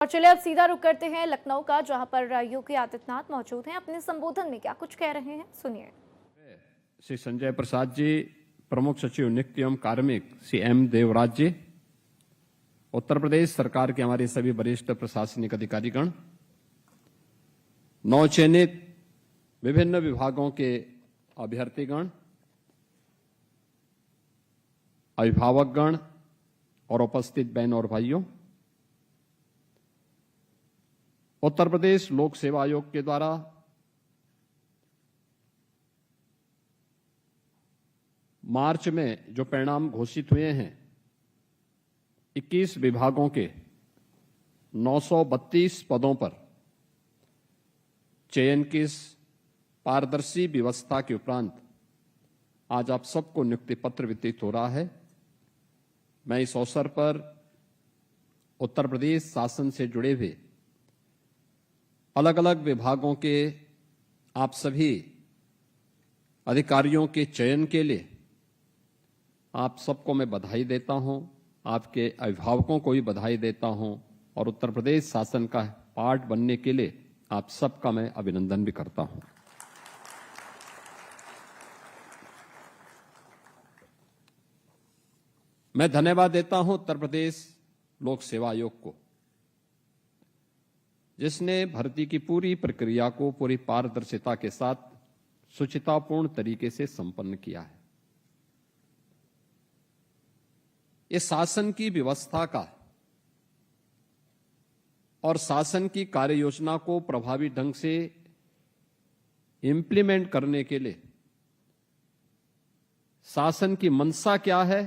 और चलिए अब सीधा रुख करते हैं लखनऊ का, जहां पर योगी आदित्यनाथ मौजूद हैं। अपने संबोधन में क्या कुछ कह रहे हैं, सुनिए। श्री संजय प्रसाद जी, प्रमुख सचिव नित्य एवं कार्मिक श्री एम देवराज जी, उत्तर प्रदेश सरकार के हमारे सभी वरिष्ठ प्रशासनिक अधिकारीगण, नवचयनित विभिन्न विभागों के अभ्यर्थीगण, अभिभावकगण और उपस्थित बहन और भाइयों, उत्तर प्रदेश लोक सेवा आयोग के द्वारा मार्च में जो परिणाम घोषित हुए हैं, 21 विभागों के 932 पदों पर चयन की इस पारदर्शी व्यवस्था के उपरांत आज आप सबको नियुक्ति पत्र वितरित हो रहा है। मैं इस अवसर पर उत्तर प्रदेश शासन से जुड़े हुए अलग अलग विभागों के आप सभी अधिकारियों के चयन के लिए आप सबको मैं बधाई देता हूं, आपके अभिभावकों को भी बधाई देता हूं और उत्तर प्रदेश शासन का पार्ट बनने के लिए आप सबका मैं अभिनंदन भी करता हूं। मैं धन्यवाद देता हूं उत्तर प्रदेश लोक सेवा आयोग को, जिसने भर्ती की पूरी प्रक्रिया को पूरी पारदर्शिता के साथ शुचितापूर्ण तरीके से संपन्न किया है। ये शासन की व्यवस्था का और शासन की कार्य योजना को प्रभावी ढंग से इंप्लीमेंट करने के लिए शासन की मंशा क्या है,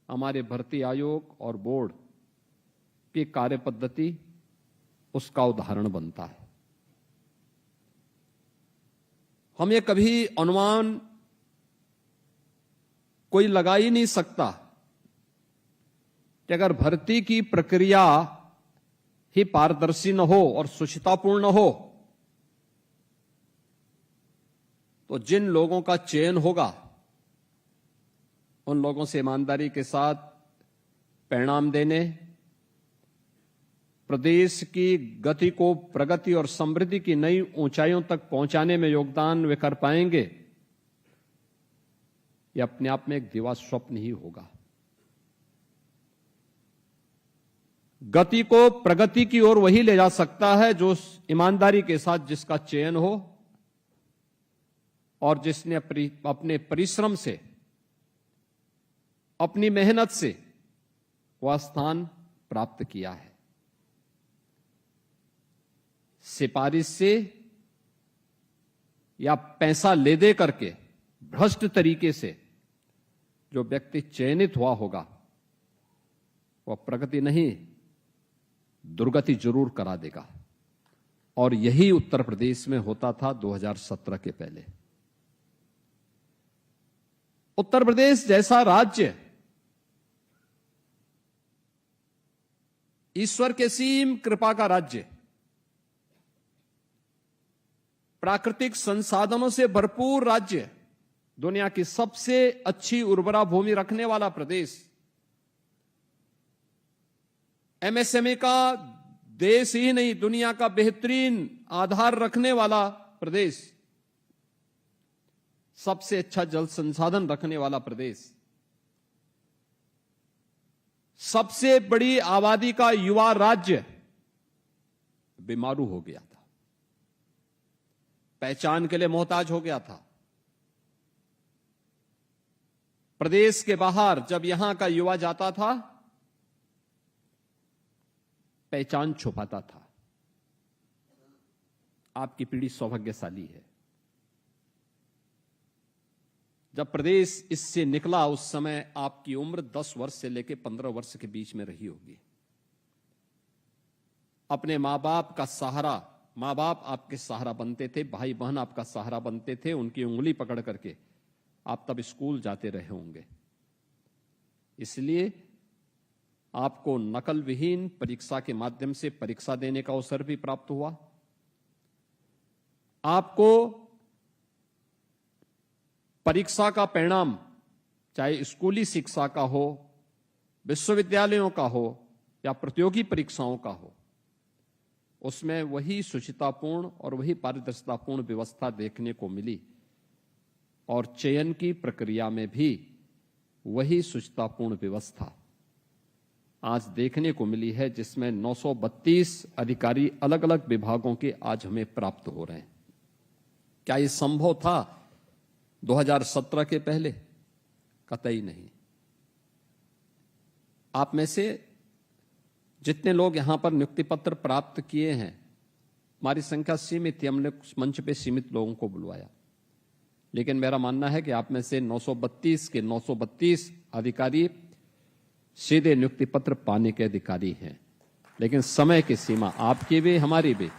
हमारे भर्ती आयोग और बोर्ड की कार्य पद्धति उसका उदाहरण बनता है। हम ये कभी अनुमान कोई लगा ही नहीं सकता कि अगर भर्ती की प्रक्रिया ही पारदर्शी न हो और शुचितापूर्ण न हो तो जिन लोगों का चयन होगा उन लोगों से ईमानदारी के साथ परिणाम देने, प्रदेश की गति को प्रगति और समृद्धि की नई ऊंचाइयों तक पहुंचाने में योगदान वे कर पाएंगे, यह अपने आप में एक दिवा स्वप्न ही होगा। गति को प्रगति की ओर वही ले जा सकता है जो ईमानदारी के साथ जिसका चयन हो और जिसने अपने परिश्रम से, अपनी मेहनत से वह स्थान प्राप्त किया है। सिफारिश से या पैसा ले दे करके भ्रष्ट तरीके से जो व्यक्ति चयनित हुआ होगा वह प्रगति नहीं, दुर्गति जरूर करा देगा। और यही उत्तर प्रदेश में होता था 2017 के पहले। उत्तर प्रदेश जैसा राज्य ईश्वर के सीम कृपा का राज्य, प्राकृतिक संसाधनों से भरपूर राज्य, दुनिया की सबसे अच्छी उर्वरा भूमि रखने वाला प्रदेश, एमएसएमई का देश ही नहीं दुनिया का बेहतरीन आधार रखने वाला प्रदेश, सबसे अच्छा जल संसाधन रखने वाला प्रदेश, सबसे बड़ी आबादी का युवा राज्य बीमारू हो गया था, पहचान के लिए मोहताज हो गया था। प्रदेश के बाहर जब यहां का युवा जाता था पहचान छुपाता था। आपकी पीढ़ी सौभाग्यशाली है। जब प्रदेश इससे निकला उस समय आपकी उम्र 10 वर्ष से लेकर 15 वर्ष के बीच में रही होगी। अपने मां बाप का सहारा, मां बाप आपके सहारा बनते थे, भाई बहन आपका सहारा बनते थे, उनकी उंगली पकड़ करके आप तब स्कूल जाते रहे होंगे। इसलिए आपको नकल विहीन परीक्षा के माध्यम से परीक्षा देने का अवसर भी प्राप्त हुआ। आपको परीक्षा का परिणाम चाहे स्कूली शिक्षा का हो, विश्वविद्यालयों का हो या प्रतियोगी परीक्षाओं का हो, उसमें वही शुचितापूर्ण और वही पारदर्शितापूर्ण व्यवस्था देखने को मिली और चयन की प्रक्रिया में भी वही शुचितापूर्ण व्यवस्था आज देखने को मिली है, जिसमें 932 अधिकारी अलग अलग विभागों के आज हमें प्राप्त हो रहे हैं। क्या ये संभव था 2017 के पहले? कतई नहीं। आप में से जितने लोग यहां पर नियुक्ति पत्र प्राप्त किए हैं, हमारी संख्या सीमित थी, हमने उस मंच पे सीमित लोगों को बुलवाया, लेकिन मेरा मानना है कि आप में से 932 के 932 अधिकारी सीधे नियुक्ति पत्र पाने के अधिकारी हैं। लेकिन समय की सीमा आपकी भी हमारी भी,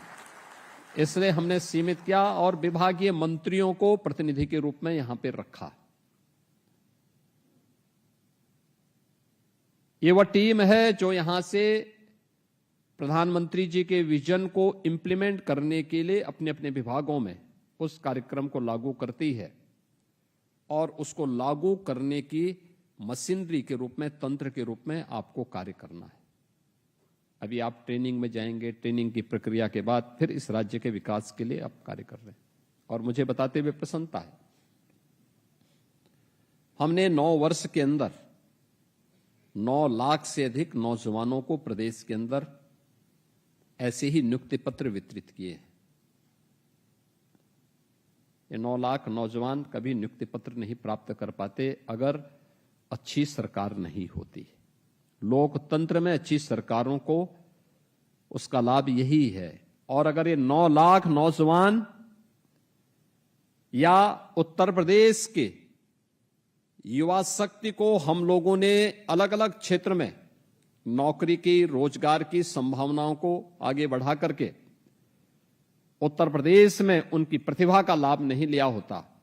इसलिए हमने सीमित किया और विभागीय मंत्रियों को प्रतिनिधि के रूप में यहां पे रखा। ये वह टीम है जो यहां से प्रधानमंत्री जी के विजन को इंप्लीमेंट करने के लिए अपने अपने विभागों में उस कार्यक्रम को लागू करती है और उसको लागू करने की मशीनरी के रूप में, तंत्र के रूप में आपको कार्य करना है। अभी आप ट्रेनिंग में जाएंगे, ट्रेनिंग की प्रक्रिया के बाद फिर इस राज्य के विकास के लिए आप कार्य कर रहे हैं और मुझे बताते हुए प्रसन्नता है। हमने 9 वर्ष के अंदर 9 लाख से अधिक नौजवानों को प्रदेश के अंदर ऐसे ही नियुक्ति पत्र वितरित किए हैं। ये 9 लाख नौजवान कभी नियुक्ति पत्र नहीं प्राप्त कर पाते अगर अच्छी सरकार नहीं होती। लोकतंत्र में अच्छी सरकारों को उसका लाभ यही है। और अगर ये 9 लाख नौजवान या उत्तर प्रदेश के युवा शक्ति को हम लोगों ने अलग अलग क्षेत्र में नौकरी की, रोजगार की संभावनाओं को आगे बढ़ा करके उत्तर प्रदेश में उनकी प्रतिभा का लाभ नहीं लिया होता,